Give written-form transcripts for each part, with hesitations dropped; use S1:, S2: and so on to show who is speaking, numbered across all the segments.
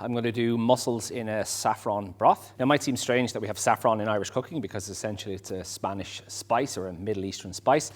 S1: I'm going to do mussels in a saffron broth. Now, it might seem strange that we have saffron in Irish cooking because essentially it's a Spanish spice or a Middle Eastern spice.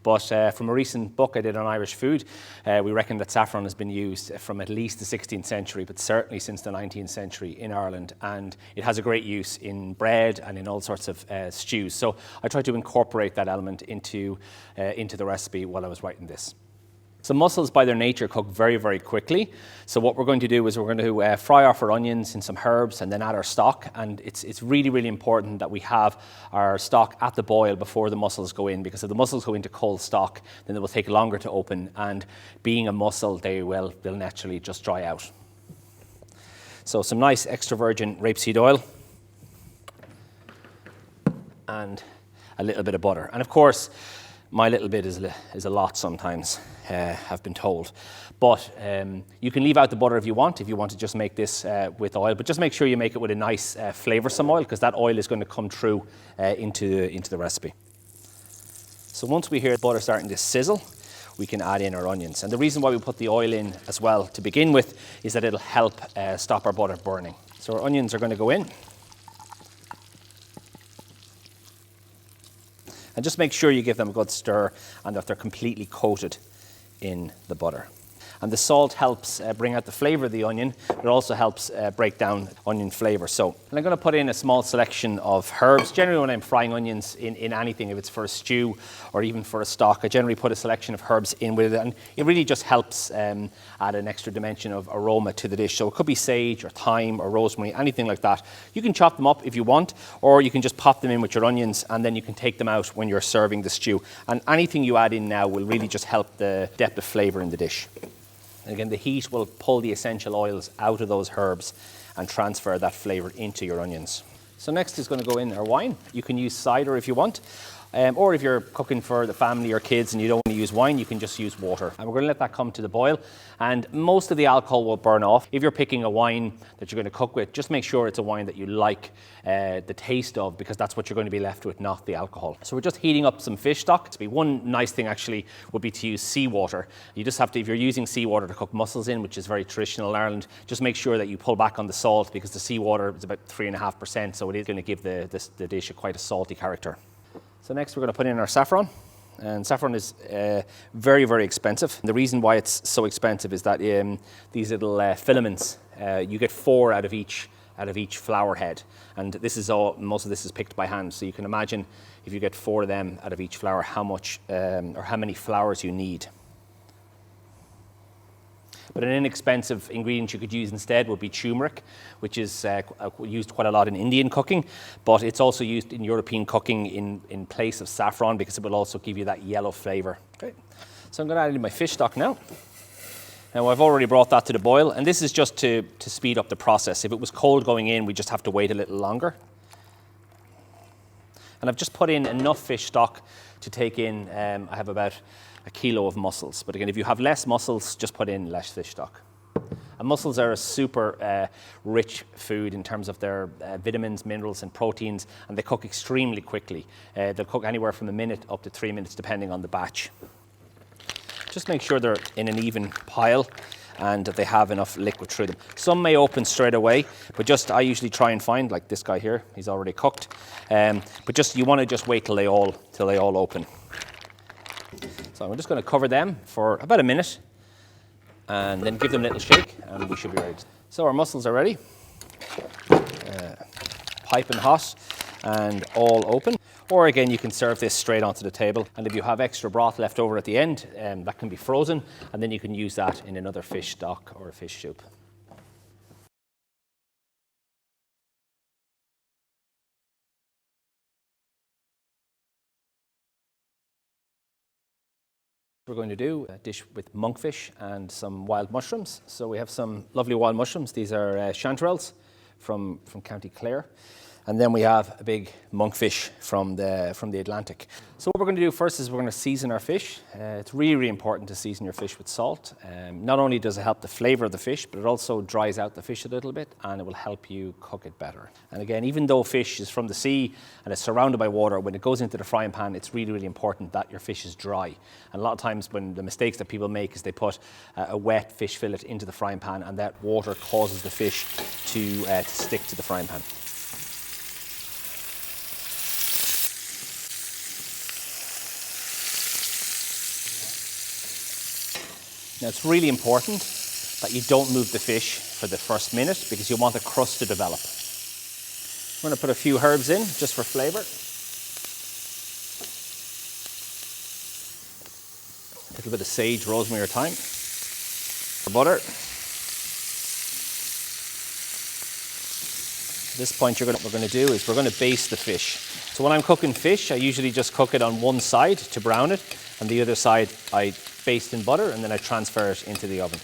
S1: But from a recent book I did on Irish food, we reckon that saffron has been used from at least the 16th century, but certainly since the 19th century in Ireland. And it has a great use in bread and in all sorts of stews. So I tried to incorporate that element into the recipe while I was writing this. So mussels by their nature cook very, very quickly. So what we're going to do is we're going to fry off our onions and some herbs and then add our stock. And it's really, really important that we have our stock at the boil before the mussels go in, because if the mussels go into cold stock, then they will take longer to open. And being a mussel, they'll naturally just dry out. So some nice extra virgin rapeseed oil and a little bit of butter. And of course, my little bit is a lot sometimes, I've been told. But you can leave out the butter if you want to just make this with oil. But just make sure you make it with a nice flavoursome oil, because that oil is going to come through into the recipe. So once we hear the butter starting to sizzle, we can add in our onions. And the reason why we put the oil in as well to begin with is that it'll help stop our butter burning. So our onions are going to go in. And just make sure you give them a good stir and that they're completely coated in the butter. And the salt helps bring out the flavour of the onion, but it also helps break down onion flavour. So I'm going to put in a small selection of herbs. Generally when I'm frying onions in anything, if it's for a stew or even for a stock, I generally put a selection of herbs in with it, and it really just helps add an extra dimension of aroma to the dish. So it could be sage or thyme or rosemary, anything like that. You can chop them up if you want, or you can just pop them in with your onions and then you can take them out when you're serving the stew. And anything you add in now will really just help the depth of flavour in the dish. And again, the heat will pull the essential oils out of those herbs and transfer that flavour into your onions. So next is going to go in our wine. You can use cider if you want, or if you're cooking for the family or kids and you don't want to use wine, you can just use water. And we're going to let that come to the boil, and most of the alcohol will burn off. If you're picking a wine that you're going to cook with, just make sure it's a wine that you like the taste of, because that's what you're going to be left with, not the alcohol. So we're just heating up some fish stock. One nice thing actually would be to use seawater. You just have to, if you're using seawater to cook mussels in, which is very traditional in Ireland, just make sure that you pull back on the salt, because the seawater is about 3.5%, so it is going to give the dish quite a salty character. So next we're going to put in our saffron, and saffron is very, very expensive. And the reason why it's so expensive is that these little filaments, you get 4 out of each flower head, and this is most of this is picked by hand. So you can imagine if you get 4 of them out of each flower, how much or how many flowers you need. But an inexpensive ingredient you could use instead would be turmeric, which is used quite a lot in Indian cooking, but it's also used in European cooking in place of saffron, because it will also give you that yellow flavour. Okay. So I'm going to add in my fish stock now. Now I've already brought that to the boil, and this is just to speed up the process. If it was cold going in, we just have to wait a little longer. And I've just put in enough fish stock to take in, I have about a kilo of mussels. But again, if you have less mussels, just put in less fish stock. And mussels are a super rich food in terms of their vitamins, minerals and proteins, and they cook extremely quickly. They'll cook anywhere from a minute up to 3 minutes depending on the batch. Just make sure they're in an even pile and that they have enough liquid through them. Some may open straight away, but I usually try and find, like this guy here, he's already cooked. But you want to just wait till they all open. So I'm just going to cover them for about a minute and then give them a little shake, and we should be ready. So our mussels are ready, piping hot and all open. Or again, you can serve this straight onto the table, and if you have extra broth left over at the end, that can be frozen, and then you can use that in another fish stock or a fish soup. We're going to do a dish with monkfish and some wild mushrooms. So we have some lovely wild mushrooms. These are chanterelles from County Clare. And then we have a big monkfish from the Atlantic. So what we're going to do first is we're going to season our fish. It's really, really important to season your fish with salt. Not only does it help the flavour of the fish, but it also dries out the fish a little bit and it will help you cook it better. And again, even though fish is from the sea and it's surrounded by water, when it goes into the frying pan, it's really, really important that your fish is dry. And a lot of times when the mistakes that people make is they put a wet fish fillet into the frying pan and that water causes the fish to stick to the frying pan. Now it's really important that you don't move the fish for the first minute because you want the crust to develop. I'm going to put a few herbs in just for flavour. A little bit of sage, rosemary or thyme. Butter. At this point what we're going to do is we're going to baste the fish. So when I'm cooking fish, I usually just cook it on one side to brown it, and the other side I baste in butter and then I transfer it into the oven.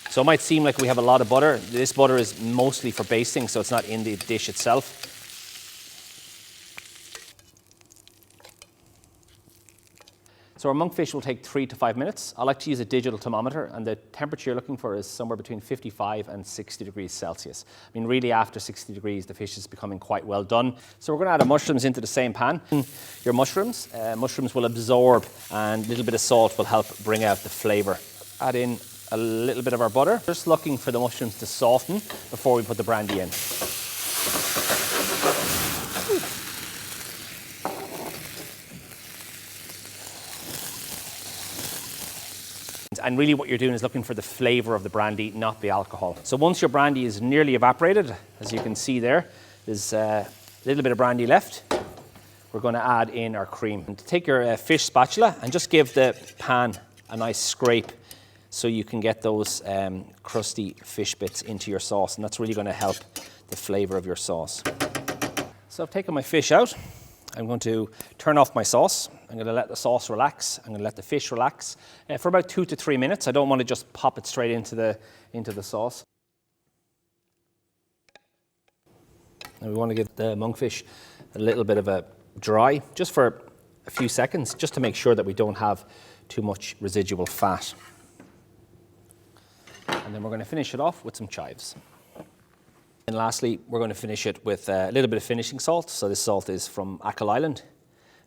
S1: So it might seem like we have a lot of butter. This butter is mostly for basting, so it's not in the dish itself. So our monkfish will take 3 to 5 minutes. I like to use a digital thermometer, and the temperature you're looking for is somewhere between 55 and 60 degrees Celsius. I mean, really after 60 degrees, the fish is becoming quite well done. So we're going to add our mushrooms into the same pan. Your mushrooms will absorb, and a little bit of salt will help bring out the flavour. Add in a little bit of our butter. Just looking for the mushrooms to soften before we put the brandy in. And really what you're doing is looking for the flavour of the brandy, not the alcohol. So once your brandy is nearly evaporated, as you can see there's a little bit of brandy left. We're going to add in our cream. And take your fish spatula and just give the pan a nice scrape so you can get those crusty fish bits into your sauce, and that's really going to help the flavour of your sauce. So I've taken my fish out. I'm going to turn off my sauce. I'm going to let the sauce relax. I'm going to let the fish relax for about 2 to 3 minutes. I don't want to just pop it straight into the sauce. And we want to give the monkfish a little bit of a dry, just for a few seconds, just to make sure that we don't have too much residual fat. And then we're going to finish it off with some chives. And lastly, we're going to finish it with a little bit of finishing salt. So this salt is from Achill Island.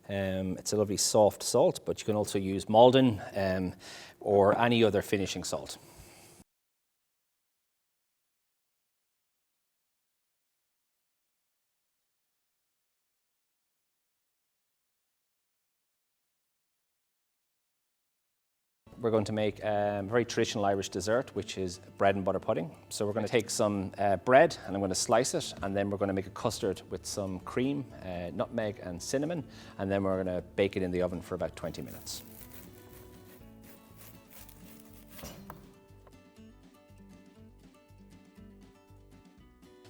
S1: It's a lovely soft salt, but you can also use Maldon or any other finishing salt. We're going to make a very traditional Irish dessert, which is bread and butter pudding. So we're going to take some bread and I'm going to slice it, and then we're going to make a custard with some cream, nutmeg and cinnamon, and then we're going to bake it in the oven for about 20 minutes.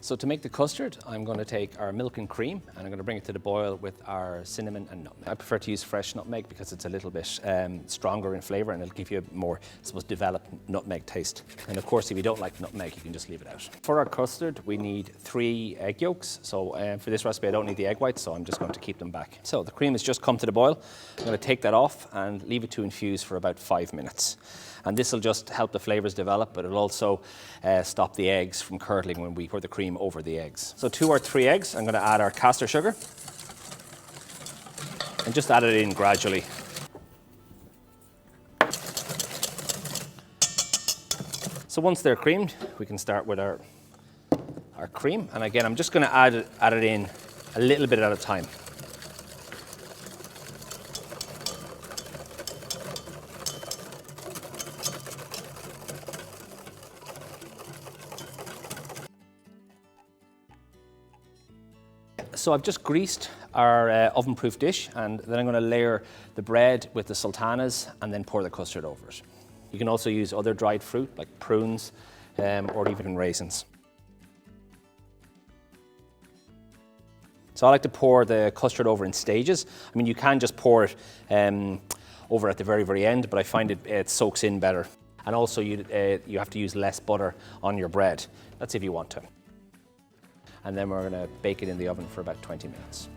S1: So to make the custard, I'm going to take our milk and cream and I'm going to bring it to the boil with our cinnamon and nutmeg. I prefer to use fresh nutmeg because it's a little bit stronger in flavour and it'll give you a more, I suppose, developed nutmeg taste. And of course, if you don't like nutmeg, you can just leave it out. For our custard, we need 3 egg yolks. So for this recipe, I don't need the egg whites, so I'm just going to keep them back. So the cream has just come to the boil. I'm going to take that off and leave it to infuse for about 5 minutes. And this will just help the flavours develop, but it'll also stop the eggs from curdling when we pour the cream over the eggs. So 2 or 3 eggs, I'm going to add our caster sugar and just add it in gradually. So once they're creamed, we can start with our cream. And again, I'm just going to add it in a little bit at a time. So I've just greased our oven-proof dish, and then I'm going to layer the bread with the sultanas and then pour the custard over it. You can also use other dried fruit like prunes or even raisins. So I like to pour the custard over in stages. I mean, you can just pour it over at the very, very end, but I find it soaks in better. And also you have to use less butter on your bread. That's if you want to. and then we're going to bake it in the oven for about 20 minutes.